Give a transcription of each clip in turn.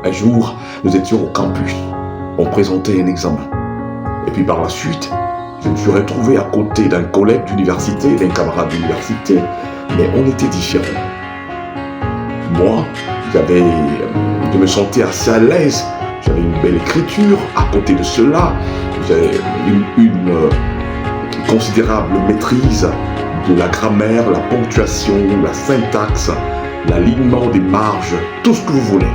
Un jour, nous étions au campus. On présentait un examen. Et puis par la suite, je me suis retrouvé à côté d'un collègue d'université, d'un camarade d'université, mais on était différents. Moi, je me sentais assez à l'aise. J'avais une belle écriture. À côté de cela, j'avais une considérable maîtrise de la grammaire, la ponctuation, la syntaxe, l'alignement des marges, tout ce que vous voulez.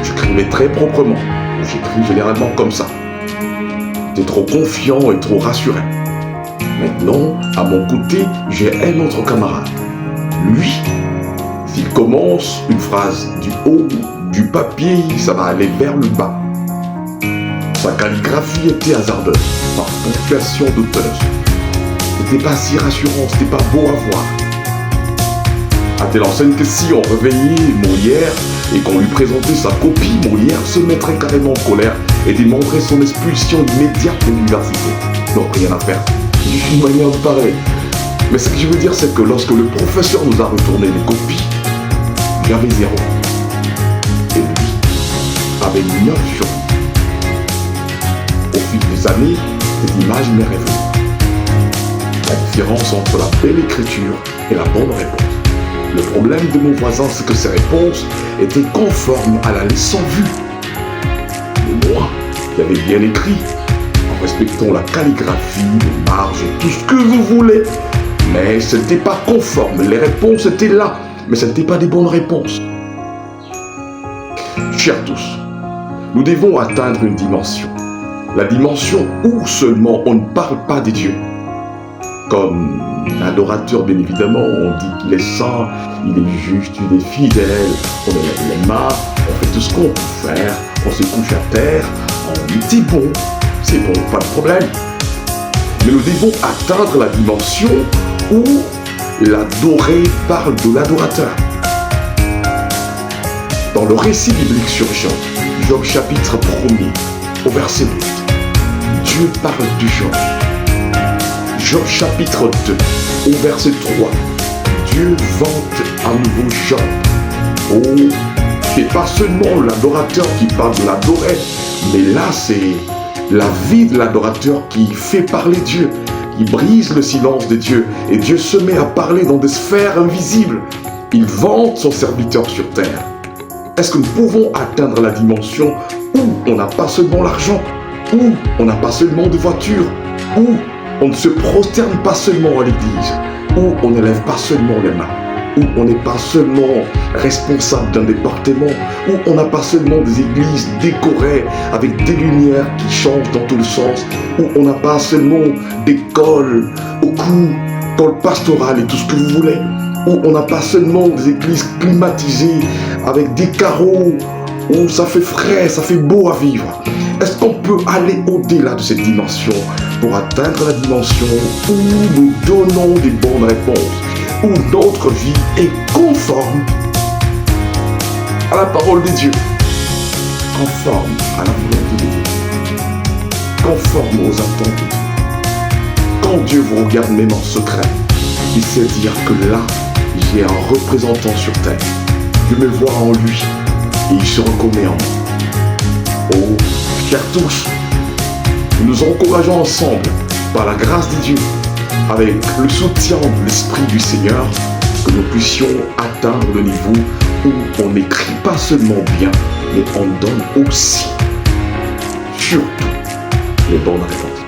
J'écrivais très proprement. J'écris généralement comme ça. J'étais trop confiant et trop rassuré. Maintenant, à mon côté, j'ai un autre camarade. Lui, s'il commence une phrase du haut du papier, ça va aller vers le bas. Sa calligraphie était hasardeuse, par ponctuation douteuse. C'était pas si rassurant, c'était pas beau à voir. À telle enseigne que si on réveillait Molière et qu'on lui présentait sa copie, Molière se mettrait carrément en colère et démontrait son expulsion immédiate de l'université. Non, rien à faire. J'ai une manière de parler. Mais ce que je veux dire, c'est que lorsque le professeur nous a retourné les copies, j'avais 0. Et lui avait 9 sur 10. Au fil des années, cette image m'est revenue. La différence entre la belle écriture et la bonne réponse. Le problème de mon voisin, c'est que ses réponses étaient conformes à la leçon vue. Mais moi, j'avais bien écrit, en respectant la calligraphie, les marges et tout ce que vous voulez. Mais ce n'était pas conforme. Les réponses étaient là, mais ce n'étaient pas des bonnes réponses. Chers tous, nous devons atteindre une dimension. La dimension où seulement on ne parle pas des dieux. Comme l'adorateur, bien évidemment, on dit qu'il est saint, il est juste, il est fidèle, on lève les mains, on fait tout ce qu'on peut faire, on se couche à terre, c'est bon, pas de problème. Mais nous devons atteindre la dimension où l'adoré parle de l'adorateur. Dans le récit biblique sur Job chapitre 1er, au verset 8, Dieu parle de Job. Job chapitre 2, au verset 3, Dieu vante à nouveau Job. Oh, et pas seulement l'adorateur qui parle de l'adoré, mais là c'est la vie de l'adorateur qui fait parler Dieu, qui brise le silence de Dieu, et Dieu se met à parler dans des sphères invisibles. Il vante son serviteur sur terre. Est-ce que nous pouvons atteindre la dimension où on n'a pas seulement l'argent, où on n'a pas seulement de voitures, où on ne se prosterne pas seulement à l'église, où on n'élève pas seulement les mains, où on n'est pas seulement responsable d'un département, où on n'a pas seulement des églises décorées avec des lumières qui changent dans tous les sens, où on n'a pas seulement d'école au cou, école pastorale et tout ce que vous voulez, où on n'a pas seulement des églises climatisées avec des carreaux, où ça fait frais, ça fait beau à vivre. Est-ce qu'on peut aller au-delà de cette dimension pour atteindre la dimension où nous donnons des bonnes réponses, où notre vie est conforme à la parole de Dieu, conforme à la volonté de Dieu, conforme aux attentes de Dieu. Quand Dieu vous regarde même en secret, il sait dire que là, j'ai un représentant sur terre. Je me vois en lui et il se reconnaît en moi. Oh, chers tous, nous nous encourageons ensemble, par la grâce de Dieu, avec le soutien de l'Esprit du Seigneur, que nous puissions atteindre le niveau où on n'écrit pas seulement bien, mais on donne aussi, surtout, les bonnes réponses.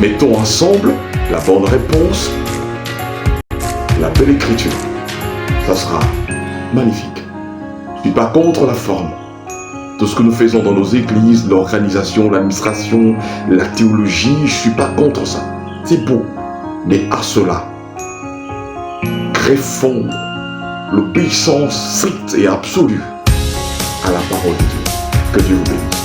Mettons ensemble la bonne réponse, la belle écriture. Ça sera magnifique. Je ne suis pas contre la forme. Tout ce que nous faisons dans nos églises, l'organisation, l'administration, la théologie, je ne suis pas contre ça. C'est beau. Mais à cela, greffons l'obéissance stricte et absolue à la parole de Dieu. Que Dieu vous bénisse.